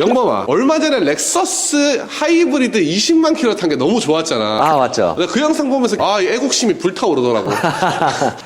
영범아, 얼마 전에 렉서스 하이브리드 20만 킬로 탄 게 너무 좋았잖아. 아, 맞죠. 내가 그 영상 보면서 이 애국심이 불타오르더라고.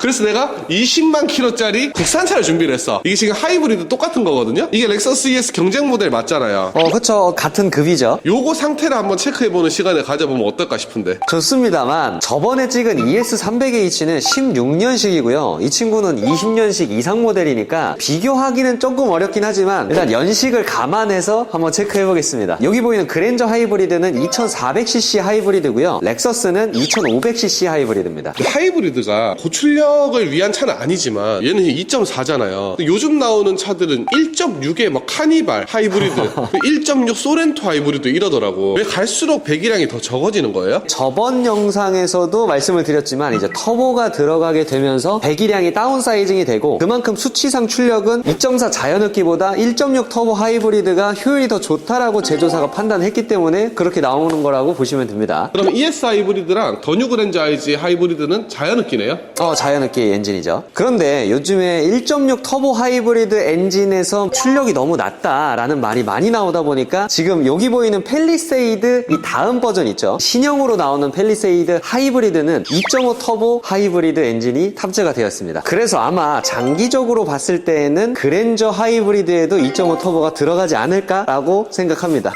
그래서 내가 20만 킬로짜리 국산차를 준비를 했어. 이게 지금 하이브리드 똑같은 거거든요. 이게 렉서스 ES 경쟁 모델 맞잖아요. 그쵸. 같은 급이죠. 요거 상태를 한번 체크해보는 시간을 가져보면 어떨까 싶은데. 좋습니다만 저번에 찍은 ES300H는 16년식이고요. 이 친구는 20년식 이상 모델이니까 비교하기는 조금 어렵긴 하지만 일단 연식을 감안해서 한번 체크해 보겠습니다. 여기 보이는 그랜저 하이브리드는 2400cc 하이브리드고요. 렉서스는 2500cc 하이브리드입니다. 하이브리드가 고출력을 위한 차는 아니지만 얘는 2.4잖아요. 요즘 나오는 차들은 1.6의 뭐 카니발 하이브리드, 1.6 소렌토 하이브리드 이러더라고. 왜 갈수록 배기량이 더 적어지는 거예요? 저번 영상에서도 말씀을 드렸지만 이제 터보가 들어가게 되면서 배기량이 다운사이징이 되고 그만큼 수치상 출력은 2.4 자연흡기보다 1.6 터보 하이브리드가 효율이 더 좋다라고 제조사가 판단했기 때문에 그렇게 나오는 거라고 보시면 됩니다. 그럼 ES 하이브리드랑 더 뉴 그랜저 IG 하이브리드는 자연흡기네요? 자연흡기 엔진이죠. 그런데 요즘에 1.6 터보 하이브리드 엔진에서 출력이 너무 낮다라는 말이 많이 나오다 보니까 지금 여기 보이는 팰리세이드 이 다음 버전 있죠. 신형으로 나오는 팰리세이드 하이브리드는 2.5 터보 하이브리드 엔진이 탑재가 되었습니다. 그래서 아마 장기적으로 봤을 때에는 그랜저 하이브리드에도 2.5 터보가 들어가지 않을까라고 생각합니다.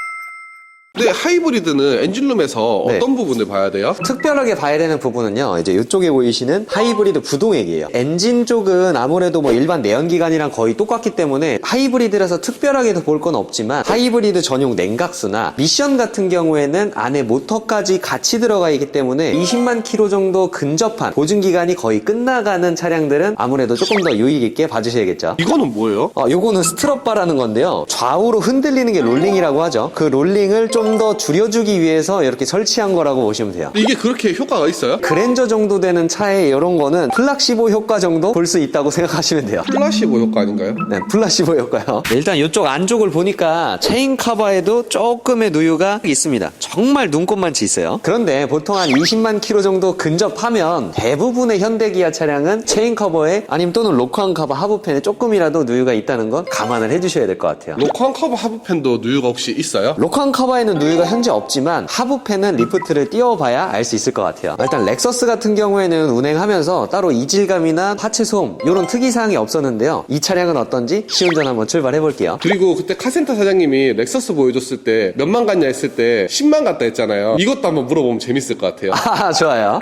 근데 하이브리드는 엔진룸에서 네. 어떤 부분을 봐야 돼요? 특별하게 봐야 되는 부분은요, 이제 이쪽에 보이시는 하이브리드 구동액이에요. 엔진 쪽은 아무래도 뭐 일반 내연기관이랑 거의 똑같기 때문에 하이브리드라서 특별하게 더 볼 건 없지만 하이브리드 전용 냉각수나 미션 같은 경우에는 안에 모터까지 같이 들어가 있기 때문에 20만 킬로 정도 근접한 보증기간이 거의 끝나가는 차량들은 아무래도 조금 더 유익 있게 봐주셔야겠죠. 이거는 뭐예요? 요거는 스트럿바라는 건데요. 좌우로 흔들리는 게 롤링이라고 하죠. 그 롤링을 좀 더 줄여주기 위해서 이렇게 설치한 거라고 보시면 돼요. 이게 그렇게 효과가 있어요? 그랜저 정도 되는 차에 이런 거는 플락시보 효과 정도 볼 수 있다고 생각하시면 돼요. 플라시보 효과 아닌가요? 네, 플라시보 효과요. 네, 일단 이쪽 안쪽을 보니까 체인 커버에도 조금의 누유가 있습니다. 정말 눈꼽만치 있어요. 그런데 보통 한 20만 킬로 정도 근접하면 대부분의 현대기아 차량은 체인 커버에 아니면 또는 로커한 커버 하부펜에 조금이라도 누유가 있다는 건 감안을 해주셔야 될 것 같아요. 로커한 커버 하부펜도 누유가 혹시 있어요? 로커한 커버에는 누유가 현재 없지만 하부펜은 리프트를 띄워봐야 알 수 있을 것 같아요. 일단 렉서스 같은 경우에는 운행하면서 따로 이질감이나 하체 소음 이런 특이사항이 없었는데요. 이 차량은 어떤지 시운전 한번 출발해 볼게요. 그리고 그때 카센터 사장님이 렉서스 보여줬을 때 몇만 갔냐 했을 때 10만 갔다 했잖아요. 이것도 한번 물어보면 재밌을 것 같아요. 좋아요.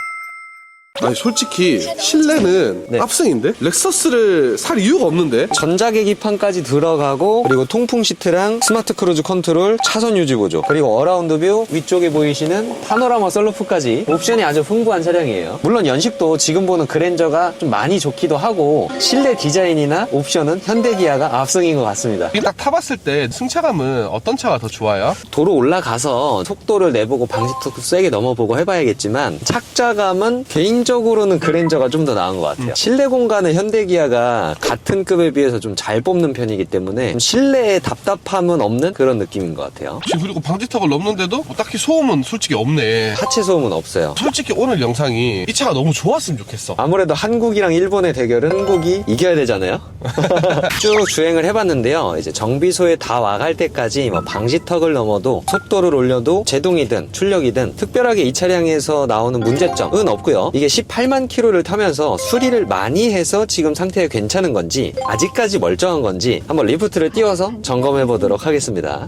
아니 솔직히 실내는 네. 압승인데? 렉서스를 살 이유가 없는데? 전자계기판까지 들어가고 그리고 통풍 시트랑 스마트 크루즈 컨트롤, 차선 유지 보조, 그리고 어라운드 뷰, 위쪽에 보이시는 파노라마 썬루프까지 옵션이 아주 풍부한 차량이에요. 물론 연식도 지금 보는 그랜저가 좀 많이 좋기도 하고 실내 디자인이나 옵션은 현대기아가 압승인 것 같습니다. 이게 딱 타봤을 때 승차감은 어떤 차가 더 좋아요? 도로 올라가서 속도를 내보고 방지턱도 세게 넘어보고 해봐야겠지만 착자감은 개인적으로는 그랜저가 좀 더 나은 것 같아요. 실내 공간은 현대기아가 같은 급에 비해서 좀 잘 뽑는 편이기 때문에 좀 실내에 답답함은 없는 그런 느낌인 것 같아요. 지금 그리고 방지턱을 넘는데도 뭐 딱히 소음은 솔직히 없네. 하체 소음은 없어요. 솔직히 오늘 영상이 이 차가 너무 좋았으면 좋겠어. 아무래도 한국이랑 일본의 대결은 한국이 이겨야 되잖아요. 쭉 주행을 해봤는데요. 이제 정비소에 다 와갈 때까지 뭐 방지턱을 넘어도 속도를 올려도 제동이든 출력이든 특별하게 이 차량에서 나오는 문제점은 없고요. 이게 18만 킬로를 타면서 수리를 많이 해서 지금 상태가 괜찮은 건지 아직까지 멀쩡한 건지 한번 리프트를 띄워서 점검해 보도록 하겠습니다.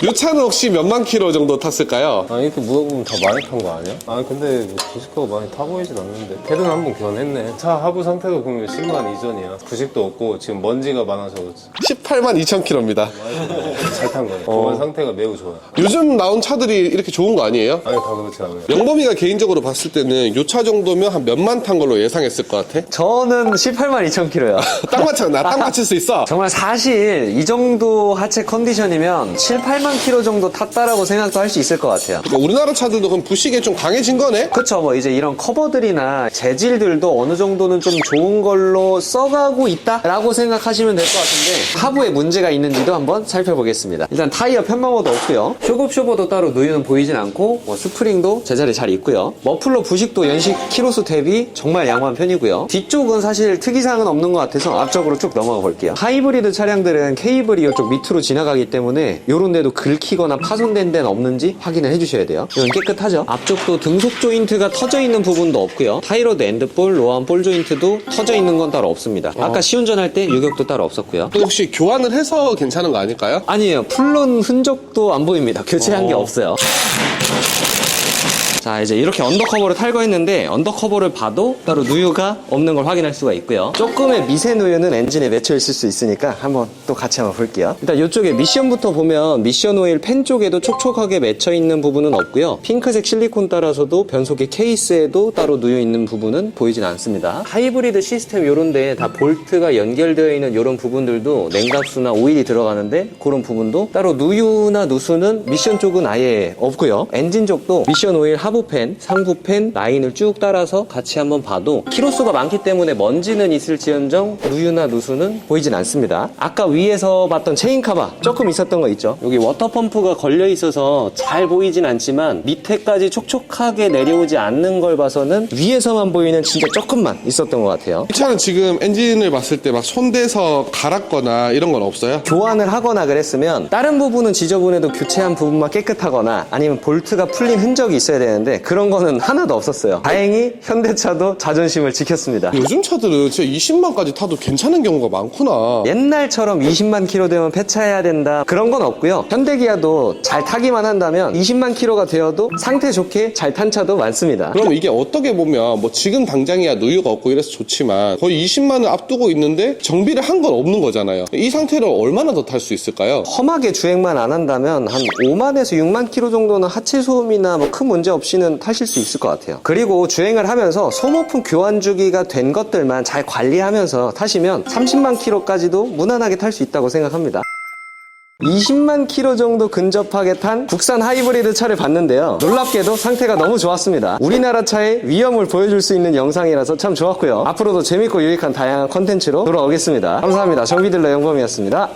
이 차는 혹시 몇만 킬로 정도 탔을까요? 이렇게 물어보면 다 많이 탄 거 아니야? 근데 뭐 부식도가 많이 타 보이진 않는데 패드는 한번 교환했네. 차 하부 상태가 그러면 10만 이전이야. 부식도 없고 지금 먼지가 많아서 그렇지. 18만 2천 킬로입니다. 잘 탄 거네. 교환 상태가 매우 좋아. 요즘 나온 차들이 이렇게 좋은 거 아니에요? 다 그렇지 않아요. 영범이가 개인적으로 봤을 때는 이 차 정도면 한 몇만 탄 걸로 예상했을 것 같아? 저는 18만 2천 킬로요. 딱 맞춰. 나 딱 맞출 수 있어. 정말 사실 이 정도 하체 컨디션이면 7, 8만 20만 킬로 정도 탔다라고 생각도 할 수 있을 것 같아요. 그러니까 우리나라 차들도 그럼 부식에 좀 강해진 거네? 그쵸, 뭐 이제 이런 커버들이나 재질들도 어느 정도는 좀 좋은 걸로 써가고 있다라고 생각하시면 될 것 같은데 하부에 문제가 있는지도 한번 살펴보겠습니다. 일단 타이어 편마모도 없고요. 쇼급쇼버도 따로 누유는 보이진 않고 뭐 스프링도 제자리 잘 있고요. 머플러 부식도 연식 키로수 대비 정말 양호한 편이고요. 뒤쪽은 사실 특이사항은 없는 것 같아서 앞쪽으로 쭉 넘어가 볼게요. 하이브리드 차량들은 케이블이 이쪽 밑으로 지나가기 때문에 요런 데도 긁히거나 파손된 데는 없는지 확인을 해주셔야 돼요. 이건 깨끗하죠. 앞쪽도 등속 조인트가 터져 있는 부분도 없고요. 타이로드 엔드볼, 로한 볼 조인트도 터져 있는 건 따로 없습니다. 아까 시운전할 때 유격도 따로 없었고요. 혹시 교환을 해서 괜찮은 거 아닐까요? 아니에요. 풀런 흔적도 안 보입니다. 교체한 게 없어요. 자, 이제 이렇게 언더커버를 탈거했는데 언더커버를 봐도 따로 누유가 없는 걸 확인할 수가 있고요. 조금의 미세 누유는 엔진에 맺혀 있을 수 있으니까 한번 또 같이 한번 볼게요. 일단 이쪽에 미션부터 보면 미션 오일 팬 쪽에도 촉촉하게 맺혀 있는 부분은 없고요. 핑크색 실리콘 따라서도 변속기 케이스에도 따로 누유 있는 부분은 보이진 않습니다. 하이브리드 시스템 요런데 다 볼트가 연결되어 있는 요런 부분들도 냉각수나 오일이 들어가는데 그런 부분도 따로 누유나 누수는 미션 쪽은 아예 없고요. 엔진 쪽도 미션 오일 하부팬, 상부팬 라인을 쭉 따라서 같이 한번 봐도 키로수가 많기 때문에 먼지는 있을지언정 누유나 누수는 보이진 않습니다. 아까 위에서 봤던 체인카바 조금 있었던 거 있죠? 여기 워터펌프가 걸려 있어서 잘 보이진 않지만 밑에까지 촉촉하게 내려오지 않는 걸 봐서는 위에서만 보이는 진짜 조금만 있었던 것 같아요. 이 차는 지금 엔진을 봤을 때 막 손대서 갈았거나 이런 건 없어요? 교환을 하거나 그랬으면 다른 부분은 지저분해도 교체한 부분만 깨끗하거나 아니면 볼트가 풀린 흔적이 있어야 되는데 그런 거는 하나도 없었어요. 다행히 현대차도 자존심을 지켰습니다. 요즘 차들은 진짜 20만까지 타도 괜찮은 경우가 많구나. 옛날처럼 20만 킬로 되면 폐차해야 된다 그런 건 없고요. 현대기아도 잘 타기만 한다면 20만 킬로가 되어도 상태 좋게 잘 탄 차도 많습니다. 그럼 이게 어떻게 보면 뭐 지금 당장이야 누유가 없고 이래서 좋지만 거의 20만을 앞두고 있는데 정비를 한 건 없는 거잖아요. 이 상태로 얼마나 더 탈 수 있을까요? 험하게 주행만 안 한다면 한 5만에서 6만 킬로 정도는 하체 소음이나 뭐 큰 문제 없이는 타실 수 있을 것 같아요. 그리고 주행을 하면서 소모품 교환 주기가 된 것들만 잘 관리하면서 타시면 30만 킬로까지도 무난하게 탈 수 있다고 생각합니다. 20만 킬로 정도 근접하게 탄 국산 하이브리드 차를 봤는데요. 놀랍게도 상태가 너무 좋았습니다. 우리나라 차의 위험을 보여줄 수 있는 영상이라서 참 좋았고요. 앞으로도 재밌고 유익한 다양한 컨텐츠로 돌아오겠습니다. 감사합니다. 정비딜러 영범이었습니다.